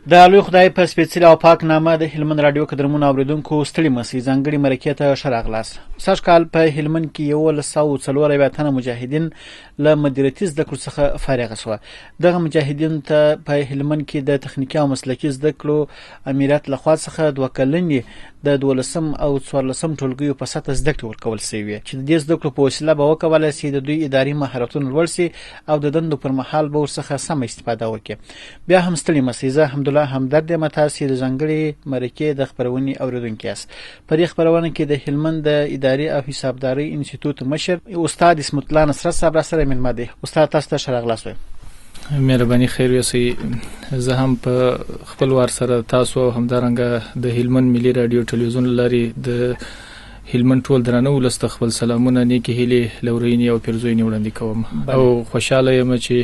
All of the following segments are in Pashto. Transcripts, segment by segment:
د لوی خدای په سپېڅلي او پاک نامه د هلمند راډیو قدرمنو اورېدونکو ستړي مسئ ځانګړي مرکې ته ښه راغلاست. سږ کال په هلمند کې 1140 تنه مجاهدین له مدیریتي زده کړو څخه فارغ شوه. دغه مجاهدین ته په هلمند کې د تخنیکي او مسلکي زده کړو امریت لخوا څخه 2 کلنې د 12 او 14 ټولګیو په سطح زده کړې ورکول شوې چې د دې زده کړو په وسیله به وکولای شي د دوی اداري مهارتونه لوړ شي او د دندو پر مهال به ورڅخه سمه استفاده وکړي. بیا هم ستړي مسئ، زه حمدالله همدرد یم، تاسې د ځانګړې مرکې د خپرونې اورېدونکي یاست. په دې خپرونه کې د هلمند د اداري او حسابدارۍ انسټیټوټ مشر استاد اسمت الله نصرت صاحب را سره مېلمه دی. استاد تاسو ته ښه راغلاست. مهرباني خیر یوسئ. زه هم په خپل وار سره تاسو او همدارنګه د هلمند ملي رادیو ټلویزیون لري د هلمند ټول درنه ولس ته خپل سلامونه، نیکې هیلې، لورینې او پیرزوینې وړاندې کوم او خوشاله یم چې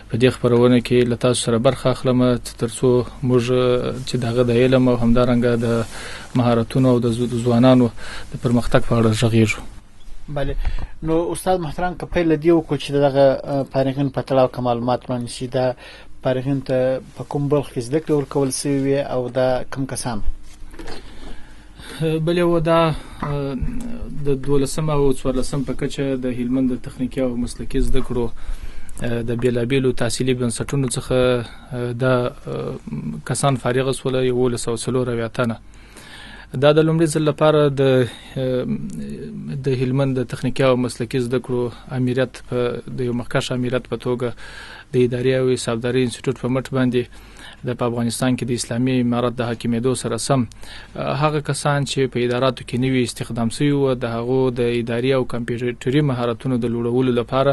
په دې خپرونه کې له تاسو سره برخه اخلم ترڅو موږ چې دغه د علم او همدارنګه د مهارتونو او د ځوانانو د پرمختګ په اړه غږیږو. بله، نو استاد محترم که پیل دی وکړو چې دغه فارغین په تړاو کوم معلومات وړاندې شي. دا فارغین ته په کوم برخه کې زده کړې ورکول شوې او دا کوم کسان؟ بله، و دا د 12 او 14 په کچه د هلمند د تخنیکي او مسلکي زده کړو د بیلابیلو تحصیلي بنسټونو څخه دا کسان فارغ شول 1140 تنه. دا د لومړي ځل لپاره د هلمند د تخنیکي او مسلکي زده کړو امریت د یو مخکښ امریت په توګه د اداري او حسابدارۍ انسټیټوټ په مټ باندې په افغانستان کې د اسلامي امارت د حاکمیدو سره سم هغه کسان چې په اداراتو کې نوي استخدام شوي وو د هغو د اداري او کمپیوټري مهارتونو د لوړولو لپاره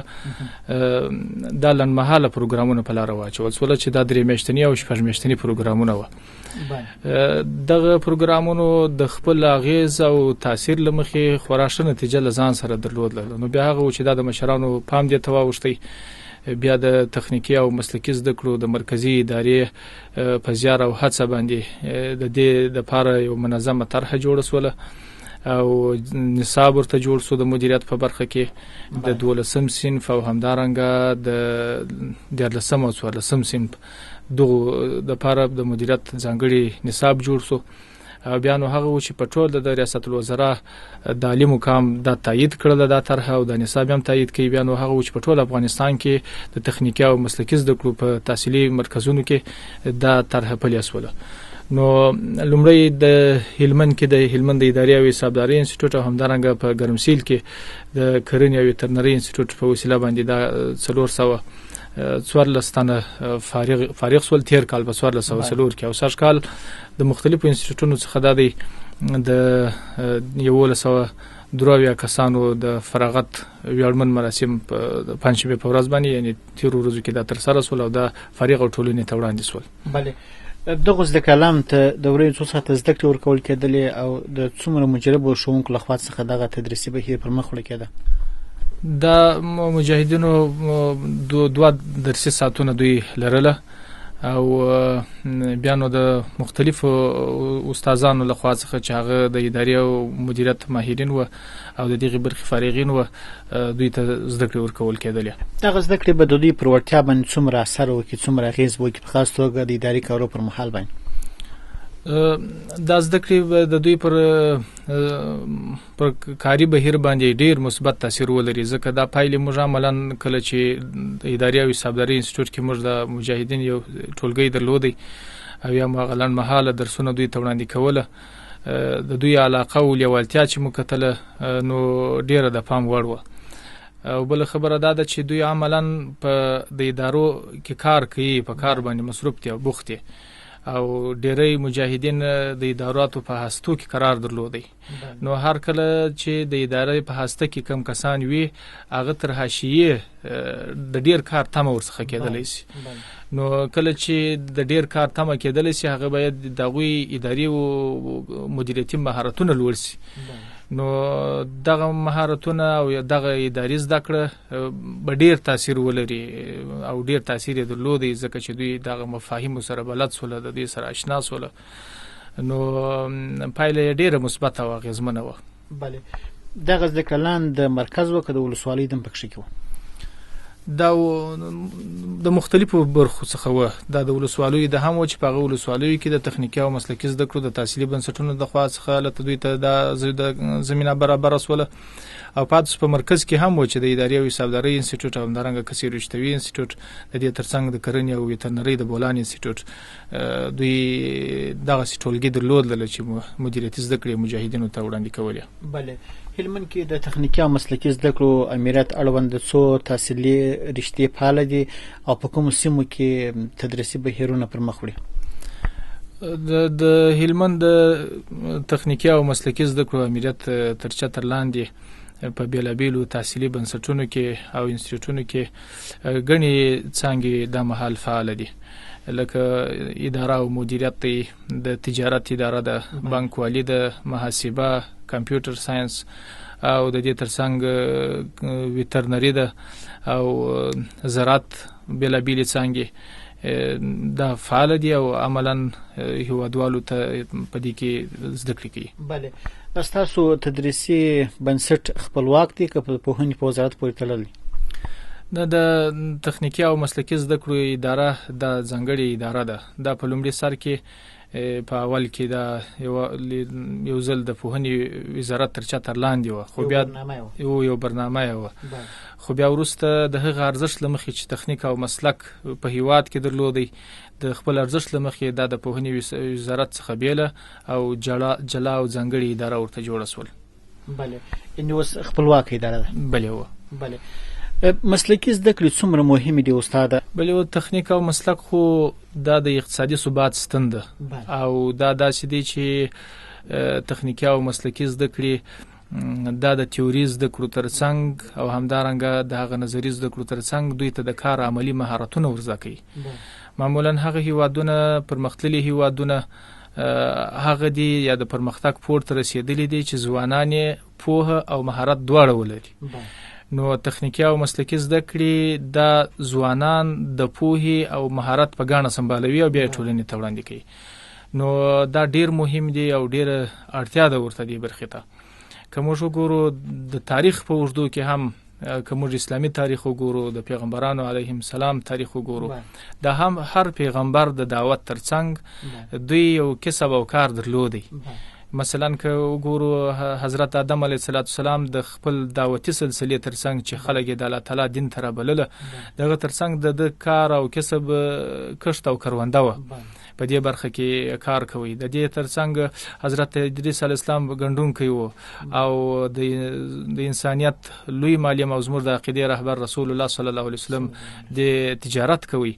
دا لنډمهاله پروګرامونه په لاره واچول شول چې دا 3 میاشتني او 6 میاشتني پروګرامونه وو. دغه پروګرامونو د خپل اغیز او تاثیر لمخې خورا ښه نتیجه لزان سره درلودله. نو بیا هغه چې دا د مشرانو پام دې ته واوښتی، بیا د تخنیکی او مسلکي زده کړو د مرکزی ادارې په زیار او هڅه باندې د دې د لپاره یو منظمه طرحه جوړه شوله او نصاب ورته جوړ شو د مدیریت په برخه کې د 12 صنف او همدارنګه د 14 او 14 صنف دغه د لپاره د مدیریت ځانګړي نصاب جوړ شو. بیا نو هغه چې په ټول د ریاست الوزرا د عالی مقام د تایید کړل د طرحه او د نصاب هم تایید کړي. بیا نو هغه چې په ټول افغانستان کې د تخنیکي او مسلکي زده کړو په تحصیلي مرکزونو کې د طرحه پلي شوله. نو لومړی د هلمند کې د هلمند اداري او حسابدارۍ انسټیټوټ او همدارنګه په ګرمسیل کې د کرنې او وترنري انسټیټوټ په وسیله باندې دا 414 تنه فارغ سول تیر کال په 1404 کې او سږ کال د مختلفو انسټیټوټونو څخه د 1103 کسانو د فراغت ویاړمن مراسم په پنځشنبه په ورځ باندې یعنی تیر ورځو کې دا تر سره سول او دا فارغ او ټولنې ته وړاندې سول. بله، دغه زده کلام ته د ورځې څو ساعته زده کړې ورکول کېدلې او د څومره مجربو ښوونکو لخوا څخه دغه تدریسي بهیر پر مخ وړل کېده؟ دا مجاهدینو 2 درسي ساعتونه دوی لرله او بیا نو د مختلفو استادانو لخوا څخه چې هغه د اداري او مدیریت ماهرین و او د دغه برخې فارغین و دوی ته زده کړې ورکول کېدلې. دغه زده کړې به د دوی پر وړتیا باندې څومره اثر وکړي، څومره اغېز وکړي په خاص توګه د اداري کارو پر مهال باندې؟ دا زده کړې د دوی پر کاري بهیر باندې ډیر مثبت تاثیر ولري ځکه دا پایلې موږ عملاً کله چې د اداري او حسابدارۍ انسټیټوټ کې موږ د مجاهدین یو ټولګی درلودی او یا مغلن مهاله درسونه دوی ته وړاندې کوله، د دوی علاقه او لیوالتیا چې مکتله نو ډیره د پام وړ و. او بل خبره دا ده چې دوی عملاً په د ادارو کې کار کوي، په کار باندې مصروف دي او بوخت دي او ډېری مجاهدین د اداراتو په هستو کې قرار درلودي. نو هر کله چې د ادارې په هسته کې کم کسان وي هغه تر حاشیه د ډیر کار تمه ورڅخه کېدلی شي. نو کله چې د ډیر کار تمه کېدلی شي هغه باید دغه اداري او مدیریتي مهارتونه لوړ شي. نو دغه مهارتونه او دغه اداري زده کړه به ډیر تاثیر ولري او ډیر تاثیر درلودي ځکه چې دوی دغه مفاهیم سره بلد سول، د دې سره آشنا سول، نو پایله ډیره مثبت او اغیزمنه و. بله، دغه ځکلان د مرکز وکړه د ولسوالۍ د پکښې کې دا د مختلفو برخو څخه و. دا د ولسوالیو د هم و چې په هغه ولسوالیو کې د تخنیکي او مسلکي زده کړو د تحصیلي بنسټونو د خوا څخه لته دوی ته د زمينه برابر وسوله او پاتې په مرکز کې هم و چې د اداري او حسابدارۍ انسټیټیوټ او همدارنګه کثیر رشتوي انسټیټیوټ د دې ترڅنګ د کرنې او ویترنري د بولان انسټیټیوټ دوی دغه ټولګي درلودل چې مدیریت زده کړې مجاهدینو ته وړاندې کولې. بله، هلمند کې د تخنیکي او مسلکي زده کړو امریت اړوند څو تحصیلي رشتې فعال دي او په کومو سیمو کې تدریسي بهیرونه پر مخ وړي؟ د هلمند تخنیکي او مسلکي زده کړو امریت تر چتر لاندې په بیلابیلو تحصیلي بنسټونو کې او انسټیټیوټونو کې غني څنګه د محل فعال دي، لکه اداره او مدیریت د تجارت اداره د بانک والی د محاسبه کمپیوټر ساينس او د دې ترڅنګ ویترنری ده او زراعت بیلابیل څنګه دا فعال دي او عملاً هیوادوالو ته پدې کې زده کړې کوي. بله، تاسو تدریسي بنسټ خپلواک دي که په پوهنې په وزارت پورې تړلی؟ د تخنیکي او مسلکي زده کړو اداره د ځنګړې اداره ده. دا په لومړي سر کې په اول کې دا یو ځل د پوهنې وزارت تر چتر لاندې و، خو بیا یو برنامه و، خو بیا وروسته د هغه ارزښت لمخې چې تخنیک او مسلک په هیواد کې درلودي د خپل ارزښت لمخې دا د پوهنې وزارت څخه بیله او جلا او ځنګړې اداره ورته جوړه شول. بله، یعنې اوس خپلواک اداره ده. بله و. بله، مسلکي زده کړې څومره مهمې دي استاده؟ بله، تخنیک او مسلک خو دا د اقتصادي ثبات ستن ده او دا داسې دي چې تخنیکي او مسلکي زده کړې دا د تیوري زده کړو ترڅنګ او همدارنګه د هغه نظري زده کړو ترڅنګ دوی ته د کار عملی مهارتونه ورزده کوي. معمولا هغه هیوادونه پرمختللي هیوادونه هغه دي یا د پرمختګ پورته رسیدلي دي چې ځوانان پوهه او مهارت دواړه ولري. نو تخنیکي او مسلکي زده کړې د ځوانان د پوهې او مهارت په ګاڼه سمبالوي او بیا ټولنې ته وړاندې کوي. نو دا ډیر مهم دی او ډیر اړتیا ده ورته دی برخې ته. که موږ وګورو د تاریخ په اوږدو کې هم که موږ اسلامي تاریخ وګورو، د پیغمبرانو علیهم السلام تاریخ وګورو، دا هم هر پیغمبر د دعوت ترڅنګ دوی یو کسب او کار درلودي. مثلا که وګورو حضرت آدم علیه السلام د خپل دعوتي سلسله ترڅنګ چې خلک د الله تعالی دین ته رابلل، دغه ترڅنګ د کار او کسب کښت او کرونده و په دې برخه کې کار کوي. د دې ترڅنګ حضرت ادریس علیه السلام ګندونکی و او د انسانیت لوی معلم او زموږ د عقیده رهبر رسول الله صلی الله علیه وسلم د تجارت کوي.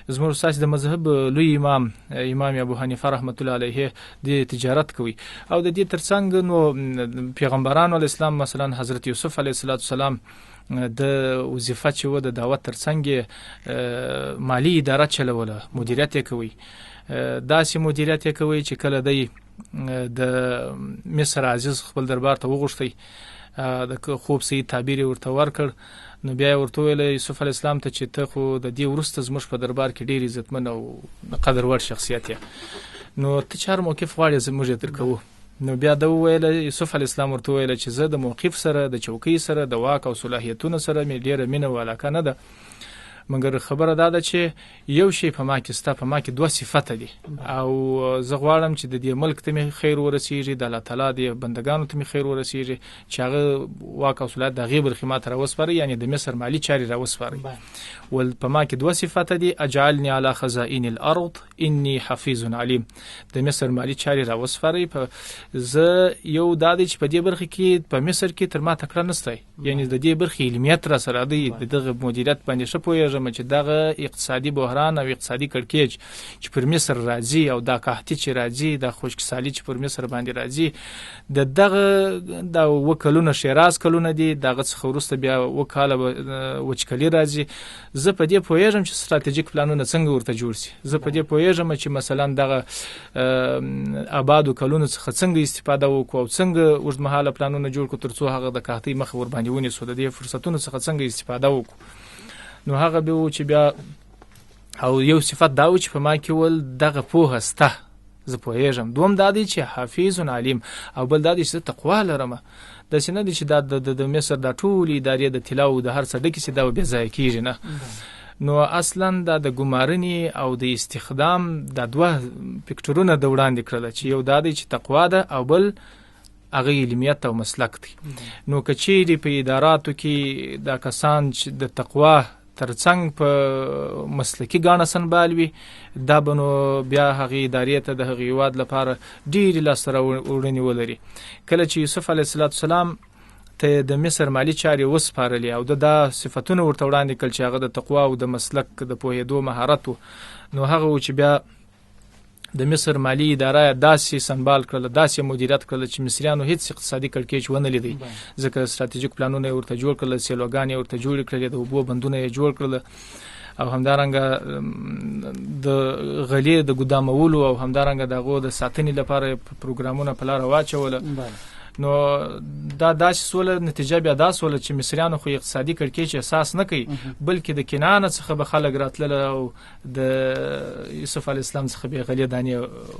زموږ ساس د مذهب لوی امام ابو حنیفه رحمت الله علیه د تجارت کوي. او د دې ترڅنګ نو پیغمبرانو اسلام مثلا حضرت یوسف علیه السلام د وظیفه چې و د دعوت ترڅنګ مالی اداره چلوله، مدیریت کوي. داسې مدیریت کوي چې کله د مصر عزیز خپل دربار ته وغوښتي د خوب سي تعبیر ورته ورکړ، نو بیا ورته ویل یوسف علی السلام ته چې ته خو د دې ورسته زموږ په دربار کې ډیر عزتمن او قدر وړ شخصیت یې، نو ته چار موقف غواړې زموږ یې درکو. نو بیا دا ویل یوسف علی السلام ورته ویل چې زه د موقف سره د چوکۍ سره د واک او صلاحیتونو سره مې ډیره مینه او علاقه نه ده، مګر خبره دا ده چې یو شی په ما کې ستا په ما کې دوه صفات دي او زه غواړم چې د دې ملک ته مې خیر ورسیږي، د الله تعالی د بندگانو ته مې خیر ورسیږي چې هغه واک او صلاحیت د غیبر خدمات راوسپاري، یعنی د مصر مالی چاري راوسپاري. ول په ما کې دوه صفات دي، اجعلني على خزائن الارض اني حفيظ عليم. د مصر مالی چاري راوسپاري. زه یو دادی چې په دې برخه کې په مصر کې تر ما تکړه نسته، یعنی د دې برخه علمیت را سره دی، دغه مدیریت باندې شپوي چې دغه اقتصادي بحران او اقتصادي کړکېچ چې پر مصر راځي او دا قحطي چې راځي، د خشکسالي چې پر مصر باندې راځي، د وکلونه شیراز کلونه دي، دغه څخه وروسته بیا وکاله وچکلي راځي. زه په دې پوهیږم چې ستراتیژیک پلانونه څنګه ورته جوړ شي. زه په دې پوهیږم چې مثلا دغه آبادو کلونو څخه څنګه استفاده وکړو او څنګه اوږدمهاله پلانونه جوړ کړو ترڅو هغه د قحطۍ مخ ور باندې ونیسو، د دې فرصتونو څخه څنګه استفاده وکړو. نو هغه به و چې بیا او یو صفت دا و چې په ما کې ول دغه پوهه سته زه پوهیږم. دوم دا دی چې حافظ علیم او بل دا دی چې تقوا لرم. د سینه دي چې د مصر د ټول ادارې د تلاو د هر څه ډکه چې دا به ځای کیږي نه. نو اصلا د ګمارنې او د استخدام د دوه فکټورونه د وړاندې کړل چې یو دا دی چې تقوا ده او بل هغه علمیت او مسلک دی. نو کچېری په اداراتو کې دا کسان چې د تقوا ترڅنګ په مسلکی ګاڼه سنبالوي دا بنو بیا هغه ادارې ته د هغه واد لپاره ډېری لاسره وړنی ولري. کله چې یوسف علیه السلام ته د مصر مالی چارې وسپارلې او د صفاتونه ورته وړاندې کړل چې هغه د تقوا او د مسلک د پوهېدو مهارت نو هغه چې بیا د مصر مالی اداره داسې سنبال کړل داسې مدیریت کړل چې مصریانو هیڅ اقتصادي کړکېچ ونه لیدي ځکه ستراتیژیک پلانونه ورته جوړ کړل سیلوګانې ورته جوړ کړل د اوبو بندونه جوړ کړل او همدارنګه د غلې د ګدامولو او همدارنګه دغه د ساتنې لپاره پروګرامونه په لار واچول. نو دا داسې سوله نتیجه بیا دا سوله چې مصریانو خو اقتصادي کړکېچ احساس نه کوي بلکې د کنعان څخه به خلک راتلل او د یوسف علی السلام څخه به غلې دانې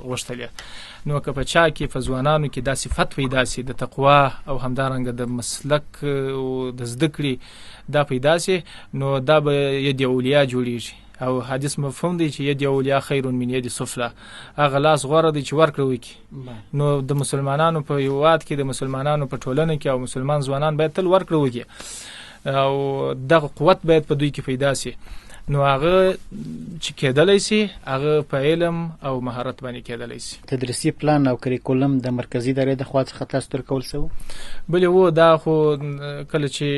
غوښتلې. نو که په چا کې په ځوانانو کې دا صفت پیدا سي د تقوا او همدارنګه د مسلک او د زده کړې دا پیدا سي نو دا به ید اولیا جوړیږي او حدیث مفهوم دی چې ید اولیا خیر من ید سفلا هغه لاس غوړه دی چې ورکړه وکي. نو د مسلمانانو په یواد کې د مسلمانانو په ټولنه کې او مسلمان ځوانان باید تل ورکړه وکي او دغه قوت باید په دوی کې پیدا سي. نو هغه چې کېدلای سي هغه په علم او مهارت باندې کېدلای سي. تدریسي پلان او کریکولم د مرکزی ادارې د خوا څخه تاسو تر کول سو بلې وو دا خو کله چې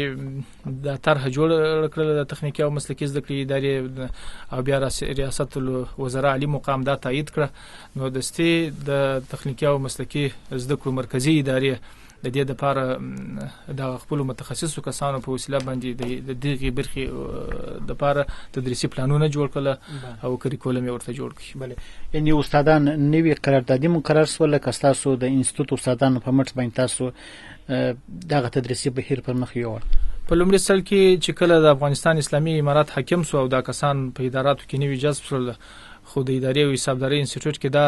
د طرح جوړ کړل د تخنیکی او مسلکی زده کړې ادارې او بیا ریاست الوزرا علی مقام دا تایید کړ نو دستي د تخنیکی او مسلکی زده کړو مرکزی ادارې د دې لپاره د خپل متخصصو کسانو په وسیله باندې د دغه برخې د لپاره تدریسي پلانونه جوړ کړل او کریکولم یې ورته جوړ کړی. بله یعنی استادان نوی قراردادي مقرر سول لکه تاسو د انسټیټیوټ استادانو په مټ باندې تاسو دغه تدریسي بهیر پر مخ یوړ. په لومړي سل کې چې کله د افغانستان اسلامي امارات حاکم سو او دا کسان په اداراتو کې نوی جذب شول خو د ادارې او حسابداري انسټیټیوټ کې دا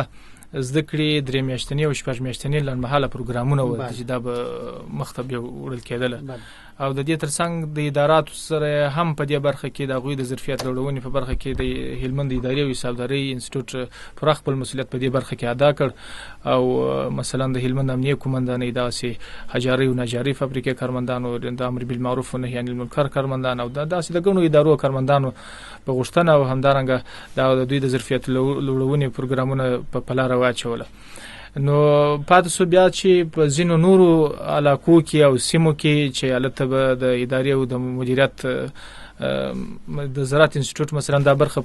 زده کړې 3 میاشتنی او 6 میاشتنی لنډمهاله پروګرامونه و چې دا به مختبه وړل کېدل او د دې ترڅنګ د اداراتو سره هم په دې برخه کې د غوی د ظرفیت لوړونې په برخه کې د هلمند ادارې او حسابداري انسټیټیوټ پر خپل مسولیت په دې برخه کې ادا کړ او مثلا د هلمند امنیه کومندان ادارې حجاري او نجاري فابریکې کارمندانو د امر بالمعروف او نهي عن المنکر کارمندان او داسې د ګڼو ادارو کارمندانو په غوښتنه او همدارنګه د دوی د ظرفیت لوړونې پروګرامونه په لار واچول. نو پاتې سو بیا چې په زینو نورو علاقو کې او سیمو کې چې البته د ادارې او د مدیریت د زراعت انسټیټیوټ مثلا دا برخه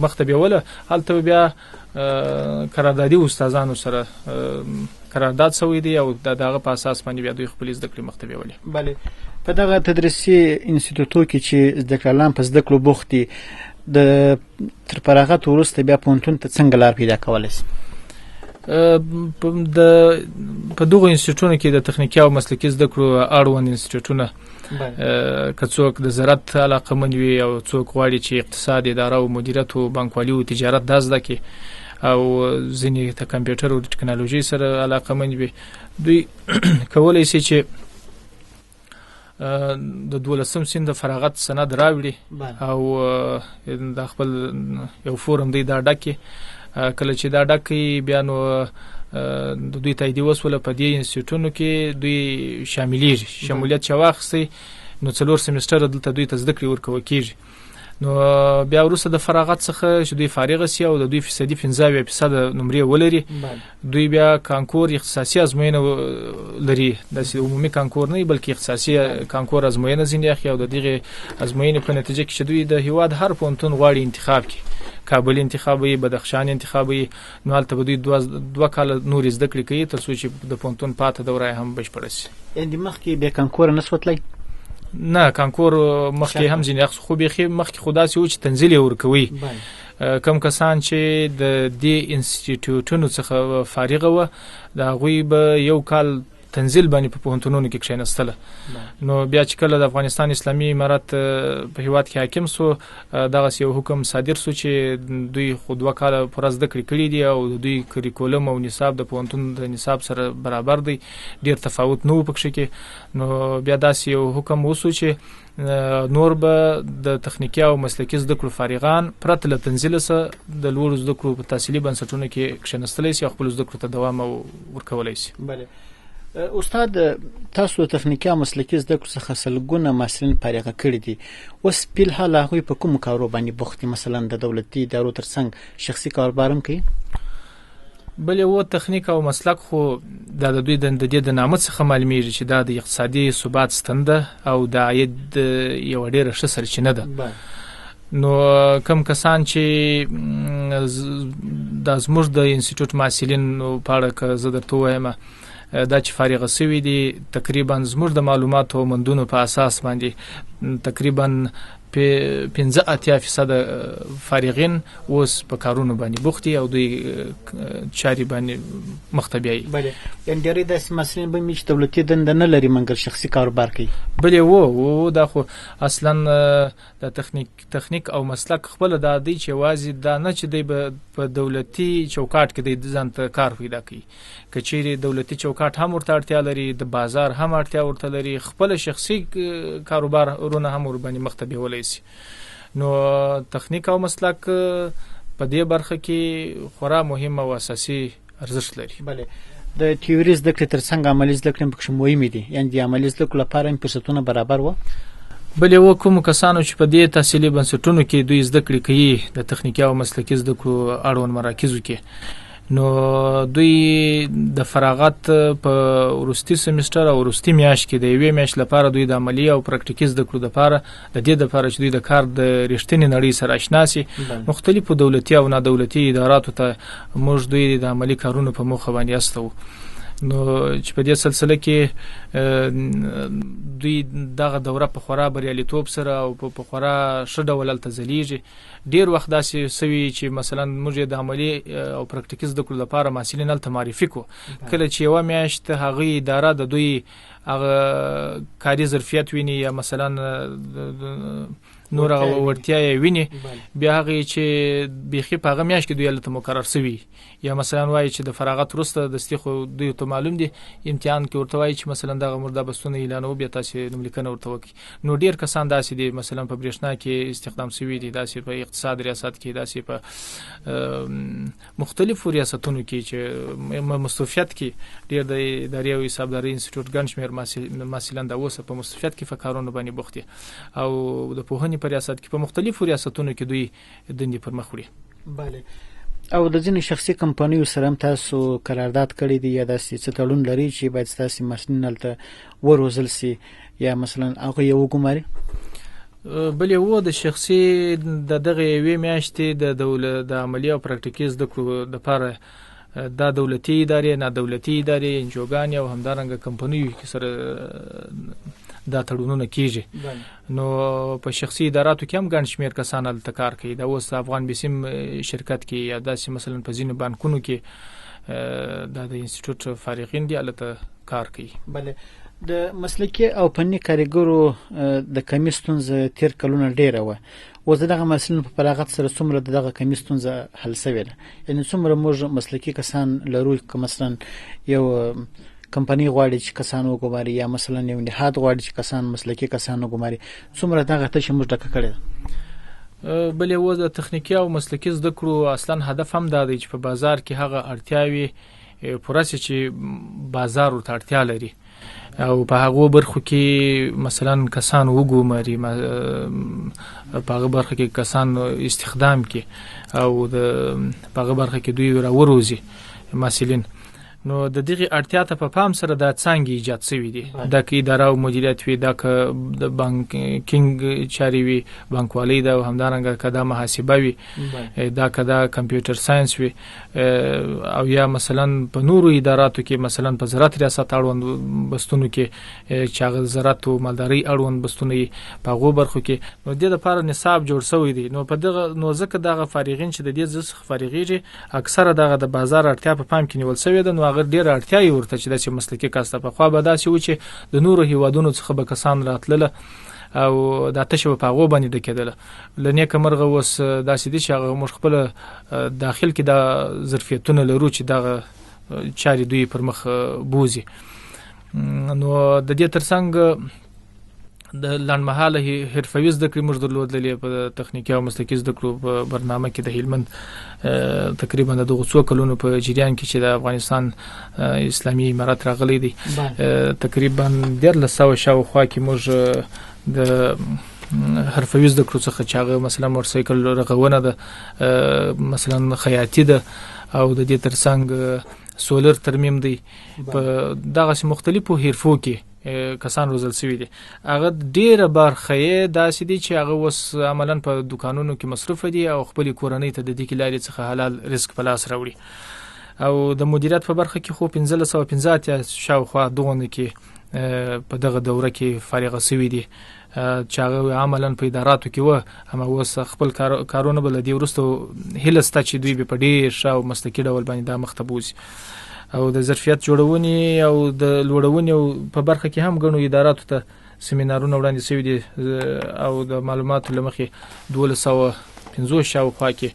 مختبه وله هلته بیا قراردادي استادانو سره قرارداد شوی دی او دغه په اساس باندې بیا دوی خپل زده کړې مختبه وله. بله په دغه تدریسي انسټیټیوټ کې چې زده کړه په زده کړو بوختي د تر فراغت وروسته بیا پونتون ته څنګه لار پیدا کولای شي؟ په دغه انسټیټیوټونو کې د تخنیکی او مسلکی زده کړو اړوند انسټیټیوټونه که څوک د زراعت علاقه منوي او څوک غواړي چې اقتصاد اداره او مدیریت او بانکوالي او تجارت د زده کې او ځینې د کمپیوټر او ټکنالوژي سره علاقه منوي دوی کولای شي چې د 12 سین د فراغت سند راوړي او د خپل یو فورم دی دا ډکه کله چې دا ډکه بیا نو د دوی تایید وسوله په دې انسټیټیوټونو کې دوی شمولیت شواخسي نو 4 سمستر دلته دوی ته زده کړې ورکول کیږي. نو بیا وروسته د فراغت څخه چې دوی فارغ شي او د دوی فیصدي 15% نمرې ولري دوی بیا کانکور اختصاصي ازموینه لري د عمومي کانکور نه بلکې اختصاصي کانکور ازموینه ځینې اخی او د دغه ازموینې په نتیجه کې چې دوی د هیواد هر پونتون غواړي انتخاب کړي کابل انتخابي بدخشان انتخابي نو هلته به دوی 2 کال نور زده کړې کوي تر څو چې د پونتون پاته دوره هم بشپړه شي. یعنی مخکې به کانکور نه سوتلی نه کانکور مخکې هم ځینې خو به مخکې خدا سي و چې تنزیل ورکوي کم کسان چې د دې انسټیټیوټونو څخه فارغ و دا غوي به یو کال تنزیل باندې په پوهنتونونو کې کښینستله. نو بیا چې کله د افغانستان اسلامي امارت په هیواد کې حاکم سو دغه یو حکم صادر سو چې دوی خو 2 کاله پر زده کړې دي او دوی کریکولم او نصاب د پوهنتون د نصاب سره برابر دی، ډیر تفاوت نه پکښ کې. نو بیا داسې یو حکم وسو چې نور به د تخنیکی او مسلکي زده کړو فارغان پرته له تنزیل سره د لوړ زده کړو په تحصیلي بنسټونو کې کښینستلی شي او خپل زده کړو ته دوام ورکولی شي. بله استاد، تاسو د تخنیکی او مسلکي زده کړو څخه سلګونه محصلین فارغ کړي دي، اوس په حال هغوی په کوم کارو باندې بوخت دي؟ مثلا د دولتي ادارو ترڅنګ شخصي کاروبار هم کوي؟ بلې و تخنیک او مسلک خو د دوی د دې د نامه څخه معلومیږي چې دا د اقتصادي ثبات ستن ده او د عاید یو ډیره ښه سرچینه ده. نو کم کسان چې د زموږ د انسټیټیوټ محصلین په اړه که زه درته ووایم دا چې فارغ شوي دي تقریبا زموږ د معلوماتو او مندونو په اساس باندې تقریبا 85% فارغین اوس په کارونو باندې بوخت دي او دوی چاري باندې مخته بیايي. بله یعنې ډېری داسې محصلین به چې دولتي دنده نه لري مګر شخصي کاروبار کوي. بلې و دا خو اصلا د تخنیک او مسلک خپل دا دی چې یوازې دا نه چې دی په دولتي چوکاټ کې دی ځان ته کار پیدا کوي، که چیرې دولتي چوکاټ هم ورته اړتیا لري، د بازار هم اړتیا ورته لري، خپل شخصي کاروبارونه هم ور باندې مخته بیولای شي. نو تخنیک او مسلک په دې برخه کې خورا مهم او اساسي ارزښت لري. بله د تیوري زده کړې ترڅنګ عملي زده کړې پکې مهمې دي، یعنې د عملي زده کړو لپاره هم فرصتونه برابر و. بلې و کوم کسانو چې په دې تحصیلي بنسټونو کې دوی زده کړې کوي د تخنیکي او مسلکي زده کړو اړوند مراکزو کې، نو دوی د فراغت په وروستي سمستر او وروستي میاشت کې د یوې میاشت لپاره دوی د عملی او پراکټیکي زده کړو لپاره د دې لپاره چې دوی د کار د رښتینې نړۍ سره آشنا شي مختلفو دولتي او نه دولتي اداراتو ته موږ دوی د عملی کارونو په موخه باندې استو. نو چې په دې سلسله کې دوی دغه دوره په خورا بریالیتوب سره او په خورا ښه ډول هلته ځلیږي. ډیر وخت داسې سوي چې مثلا موږ د عملی او پراکټیکي زده کړو لپاره محصلین هلته معرفي کو، کله چې یوه میاشت هغه اداره د دوی هغه کاري ظرفیت ویني یا مثلا نور هغه ورتیا یې ویني، بیا هغه چې بیخي په هغه میاشت کې دوی هلته مقرر سوي یا مثلا وایي چې د فراغت وروسته دستي خو دوی ته معلوم دي امتحان کې ورته وایي چې مثلا دغه مرده بستونه اعلانو بیا تاسو نوملیکنه ورته وکړي. نو ډیر کسان داسې دي مثلا په برېښنا کې استخدام سوي دي، داسې په اقتصاد ریاست کې، داسې په مختلفو ریاستونو کې چې مستوفیت کې ډیر د ادارې او حسابدارۍ انسټیټیوټ ګڼ شمېر محصلین د اوسه په مستوفیت کې په کارونو باندې بوخت دي او د پوهنې په ریاست کې په مختلفو ریاستونو کې دوی دندې پر مخ وړي. بله او د ځینې شخصي کمپنیو سره هم تاسو قرارداد کړی دی یا داسې څه تړون لري چې باید ستاسې محصلین هلته وروزل سي یا مثلا هغه یې وګماري؟ بلې و د شخصي د دغه یوې میاشتې د عملي او پراکټیکي زده کړو دپاره دا دولتي ادارې، نه دولتي ادارې، انجوګانې او همدارنګه کمپنیو کې سره دا تړونونه کیږي. نو په شخصي اداراتو کې هم ګڼ شمېر کسان هلته کار کوي. دا اوس افغان بیسیم شرکت کې یا داسې مثلا په ځینو بانکونو کې دا د انسټیټیوټ فارغین دي هلته کار کوي. بله د مسلکي او فني کاریګرو د کمې ستونزه تیر کلونه ډیره وه، اوس دغه محصلینو په فراغت سره څومره دغه کمې ستونزه حل شوې ده؟ یعنې څومره موږ مسلکي کسان لرو که مثلا یو کمپنی غواړي چې کسان وګماري یا مثلا یو نهاد غواړي چې کسان مسلکي کسان وګماري، څومره دغه تشه موږ ډکه کړې ده؟ بلې و د تخنیکي او مسلکي زده کړو اصلا هدف هم دا دی چې په بازار کې هغه اړتیاوې پوره شي چې بازار ورته اړتیا لري او په هغو برخو کې مثلا کسان وګماري، په هغه برخه کې کسان استخدام کې او په هغه برخه کې دوی راوروزي محصلین. نو د دغه اړتیا ته په پام سره دا څنګه ایجاد شوی دی، دا کې اداره او مدیریت وي، دا که د بانکینګ چاري وي، بانکوالي دا او همدارنګه کدا محاسبه وي، دا کدا کمپیوټر ساينس وي او یا مثلا په نورو اداراتو کې مثلا په زراعت ریاست اړوند بستونو کې چې هغه زراعت او مالداري اړوند بستونه په غو برخو کې نو د لپاره نصاب جوړ شوی دی. نو په دغه نو ځکه دغه فارغین چې د دې ځخ فارغیږي اکثره دغه د بازار اړتیا په پام کې نیول شوی ده، نو هغه ډیر اړتیا یې ورته چې د مسلکي کس ته. په خو به داسې و چې د نورو هیوادونو څخه به کسان راتلله او د تشه په هغه باندې د کېدله. لنیک مرغه وس داسې دي چې هغه موږ خپل داخل کې د ظرفیتونه لرو چې دغه چاري دوی پر مخ بوزي. نو د دې ترڅنګ د لنډمهاله حرفوي زده کړې موږ درلودلې په تخنیکي او مسلکي زده کړو په برنامه کې د هلمند تقریبا د 200 کلونو په جریان کې چې د افغانستان اسلامي امارات راغلي دي تقریبا 1300 شاوخوا کې موږ د حرفوي زده کړو څخه چې هغه مثلا موټرسایکل رغونه ده، مثلا خیاطي ده او د دې ترڅنګ سولر ترمیم دی، په دغه مختلفو حرفو کې کسان روزل شوي دي. هغه ډیره برخه داسې دي چې هغه وس عملاً په دکانونو کې مصرف دي او خپل کورنۍ ته د دې لارې څخه حلال رزق په لاس راوړي. او د مدیریت په برخه کې خو 1550 شاوخوا دغه کې په دغه دوره کې فارغ شوي دي چې هغه عملاً په اداراتو کې و، اما اوس خپل کارونه بل دی ورسته هلسته چې دوی په ډیر شاو مسلکي ډول باندې د مختبوز او د ظرفیت جوړونې او د لوړونې په برخه کې هم غنو اداراتو ته سیمینارونه وړاندې شوي دي او د معلوماتو لمخې 1250 شاوخوا کې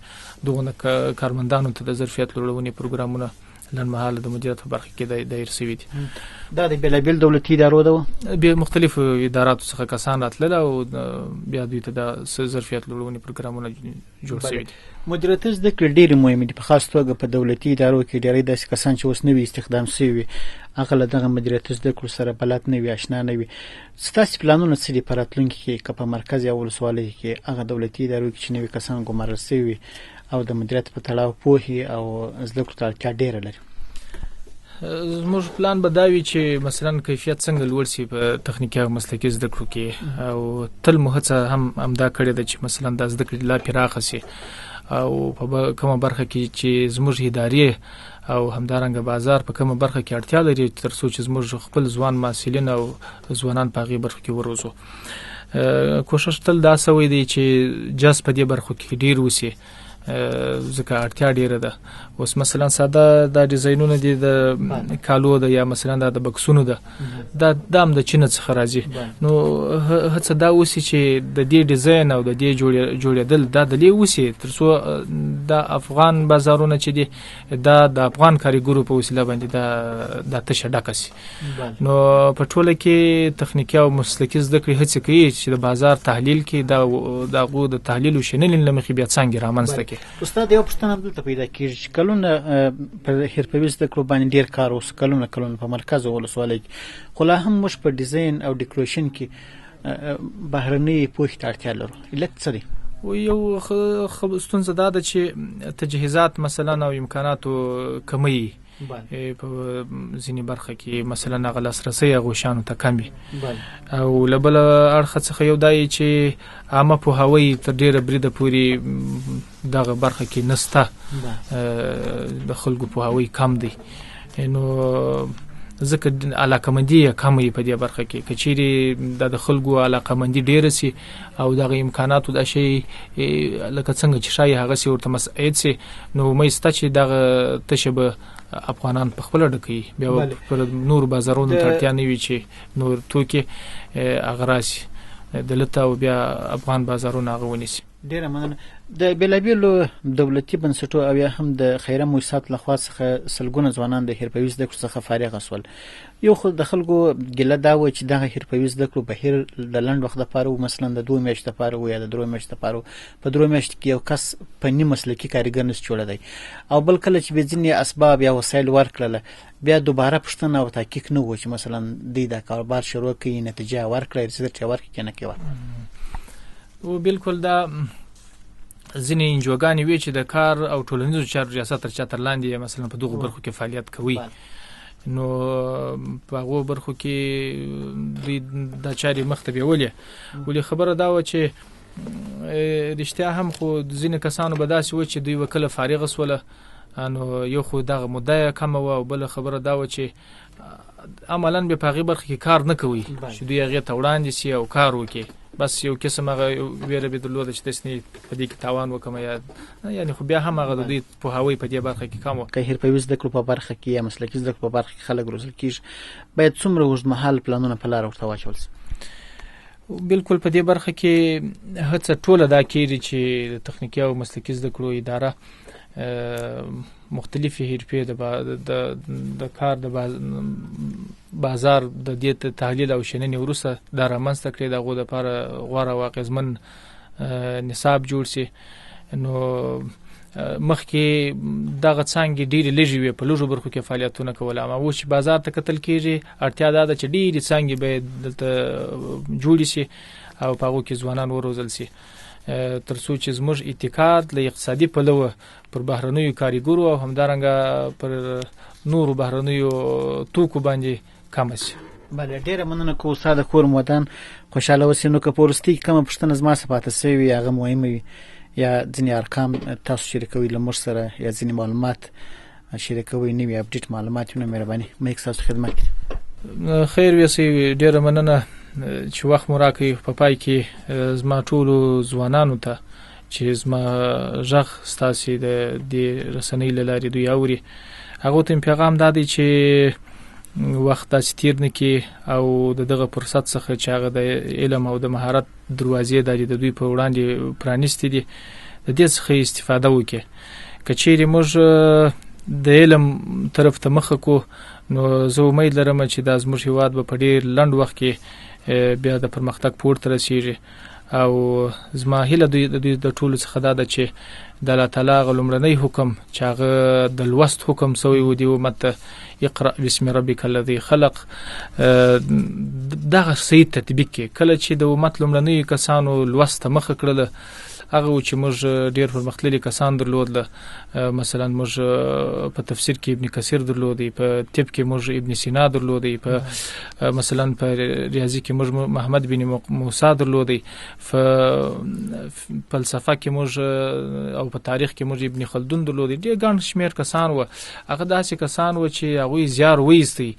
دغه کارمندانو ته د ظرفیت لوړونې پروګرامونه لنډمهاله د مدیریت په برخه کې دایر شوي دي. دا د بلابل دولتي ادارو ده، به مختلفو اداراتو څخه کسان راتلل او بیا دوی ته د ظرفیت لوړونې پروګرامونه جوړ شوي دي. مدیریت زده کړې ډېرې مهمې دي، په خاص توګه په دولتي ادارو کې ډېری داسې کسان چې اوس نوي استخدام شوي هغه له دغه مدیریت زده کړو سره بلد نه وي، آشنا نه وي. ستاسو پلانونه څه دي په راتلونکي کې که په مرکز یا ولسوالۍ کې هغه دولتي ادارو کې چې نوي کسان ګمارل شوي او د مدیریت په تړاو پوهې او زده کړو ته اړتیا ډېره لري؟ زموږ پلان به دا وي چې مثلا کیفیت څنګه لوړ شي په تخنیکي او مسلکي زده کړو کې، او تل مو هڅه هم دا کړې ده چې مثلا د زده کړې لا پراخه شي او په کومه برخه کې چې زموږ ادارې او همدارنګه بازار په کومه برخه کې اړتیا لري تر څو چې زموږ خپل ځوان محصلین او ځوانان په هغه برخه کې وروزو. کوشش تل دا سوی دی چې جذب په دې برخو کې ډیر وسی ځکه اړتیا ډیره ده. اوس مثلا ساده د ډیزاینونو دي د کالو ده یا مثلا د بکسونو ده د دام د چین څخه راځي، نو هڅه دا وسی چې د دې ډیزاین او د دې جوړېدل د لې وسی تر څو د افغان بازارونه چې دي د افغان کاریګرو په وسیله باندې د تشه ډکسي. نو په ټوله کې تخنیکي او مسلکي زده کړې هڅه کوي چې د بازار تحلیل کې د تحلیل او شنل لمخې بیا څنګه رامنځته. استاد یو پښتنه دلته پیدا کیږي چې کلونه په حرفوي زده کړو باندې ډیر کار اوس کلونه په مرکز او ولسوالۍ کې، خو لا هم موږ په ډیزاین او ډیکوریشن کې بهرني پوهې ته اړتیا لرو. علت څه دی؟ و یو ستونزه دا ده چې تجهیزات مثلا او امکاناتو کمی په ځینې برخه کې مثلا هغه لاسرسي غوښانو ته کم وي او لبل اړخ څخه یو دای چې عامه پوهاوی تر ډیره بریده پوری دغه برخه کې نسته، د خلکو پوهاوی کم دی، نو ځکه علاقمندي کمې په دې برخه کې کچيري د خلکو علاقمندي ډیره سي او دغه امکاناتو د شی لکه څنګه چې شای هغه سي ورته مساعد سي، نو مې ست چې دغه تشبه افغانان په خپل ډکې بیا پر نور بازارونو ترتیا نه وی چې نور توکي اغراسي دلته او بیا افغان بازارونه غونیسي. ډیره مننه. د بلابلو دولتي بنسټو او یا هم د خیره مؤسسات لخوا څخه سلګونه ځوانان د حرفوي زده کړو څخه فارغ شول. یو خو د خلکو ګله دا و چې دغه حرفوي زده کړو بهر د لنډ وخت لپاره مثلا د 2 میاشتې لپاره یا د 3 میاشتې لپاره په 3 میاشتې کې یو کس په نیم مسلکي کارګر نس جوړ دی او بل کله چې به ځینې اسباب یا وسایل ورکړل بیا دوباره پښتنه او تحقیق نه و چې مثلا د کاروبار شروع کړي نتیجه ورکړي رسیدت ورکړي کنه کوي. او بالکل دا ځینې انجوګانې وی چې د کار او ټولنیزو چارو ریاست تر لاندې مثلا په دغه برخو کې فعالیت کوي، نو په هغه برخو کې د چاري مختبي ولې خبره دا و چې رښتیا هم خو ځینې کسانو به داسې و چې دوی وکړه فارغ وسوله، نو یو خو دغه مدعا کم و بل خبره دا و چې عملاً به په هغه برخه کې کار نه کوي چې دوی هغه ته وړاندې سي او کار وکړي بس یو قسم هغه ویره به درلوده چې تاسو په دې کې تاوان وکم یا یعنی خو بیا هم هغه د دوی په هوی په دې برخه کې کم که حرفوي زده کړو په برخه کې یا مسلکي زده کړو په برخه کې خلک روزل کیږي باید څومره اوږدمهال پلانونه په لار ورته واچول شي؟ بالکل په دې برخه کې هڅه ټوله دا کیږي چې د تخنیکی او مسلکي زده کړو اداره مختلفي حرفې د کار د بازار د دې تحلیل او شننې وروسته د رامنځته کړې دغه د لپاره غوړه واقعزمن نصاب جوړ شي. نو مخکې دغه څنګه ډېری لږې وي په لږو برخو کې فعالیتونه کول، اما اوس چې بازار ته کتل کېږي اړتیا دا ده چې ډېرې څنګه به دلته جوړې شي او په هغو کې ځوانان وروزل شي تر څو چې زموږ اعتقاد له اقتصادي پلوه پر بهرنیو کاریګرو او همدارنګه پر نورو بهرنیو توکو باندې کم شي. بله، ډیره مننه کوم استاد کور مودان خوشاله اوسئ. نو که په وروستۍ کې کومه پوښتنه زما څخه پاتې شوې وي هغه مهمه وي یا ځینې ارقام تاسو شریکوي له موږ سره یا ځینې معلومات شریکوي نوي اپډیټ معلومات نو مهرباني مایک تاسو خدمت کړئ. خیر ویسي، ډیره مننه چې وخت مو راکړی. په پای کې زما ټولو ځوانانو ته چې زما غږ ستاسو د رسنۍ له لارې دوی اوري هغه ته پیغام دادی چې وخت داسې تیر نه کی او دغه فرصت څخه چې هغه د علم او د مهارت دروازې د دوی په وړاندې پرانیستې دي د دې څخه استفاده وکړي. کچېری موږ د علم طرف ته مخ کو نو زه امید لرم چې د زموږ هیواد په ډیر لنډ وخت کې بیا د پرمختګ پورته رسیږي او زما هیله د ټولو څخه دا ده چې د الله تعالی غلمرنی حکم چې هغه د لوست حکم سوی و دی امت اقرأ بسم ربک الذی خلق دغه صحیح تطبیق کې کله چې د امت لمرنی کسانو لوست مخ کړل هغه چې موږ ډیر پرمختللي کسان درلودل. مثلا موږ په تفسیر کې ابن کثیر درلودي، په طب کې موږ ابن سینا درلودي، په مثلا په ریاضي کې موږ محمد بن موسی درلودي، په فلسفه کې موږ او په تاریخ کې موږ ابن خلدون درلودي. ډیر ګڼ شمیر کسان و، هغه داسې کسان و چې هغه زیار وېستي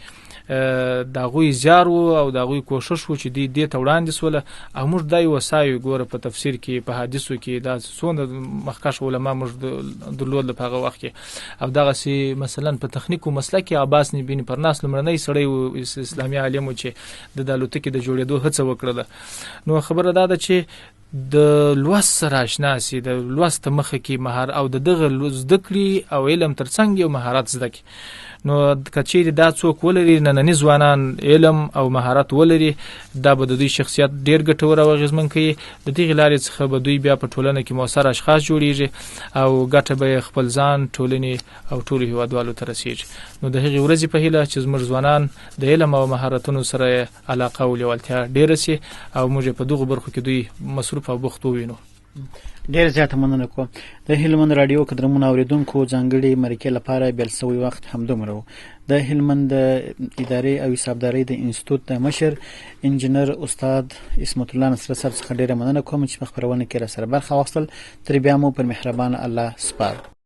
دا غوي زیار او دا غوي کوشش و چې دې ته وړاندې سول او موږ دای وسایو ګوره په تفسیر کې په حدیثو کې دا څونه مخکښ علما موږ درلود په هغه وخت کې او دغه سي مثلا په تخنیک او مسلک عباس بن پرناس لمرنی سړی اسلامي عالم چې د دالوت کې د جوړېدو هڅه وکړه. نو خبره دا ده چې د لوست سره آشنا سي، د لوست مخه کې مهارت او دغه زده کړې او علم ترڅنګ یو مهارت زده کړي. نو کچېری دا څوک ولري نننی ځوانان علم او مهارت ولري دا به د دوی شخصیت ډیر ګټور او اغیزمن کوي. د دې لارې څخه به دوی بیا په ټولنه کې موثر اشخاص جوړیږي او ګټه به خپل ځان ټولنې او ټولو هیوادوالو ته رسیږي. نو د هغې ورځې په هیله چې زموږ ځوانان د علم او مهارتونو سره علاقه او لیوالتیا ډیره سي او موږ په دغه برخو کې دوی مصروف او بوخت ووینو. ډیر زیاته مننه کوم. د هلمند رادیو قدرمن اوریدونکو ځانګړي مرکې لپاره بیل سوی وخت همدومره و. د هلمند ادارې او حسابدارۍ د انسټیټوټ د مشر انجنیر استاد اسمت الله نصر صاحب څخه ډیره مننه کوم چې په خبرونه کې را سره برخه واخیستل. تر بیا مو پر مهربان الله سپارم.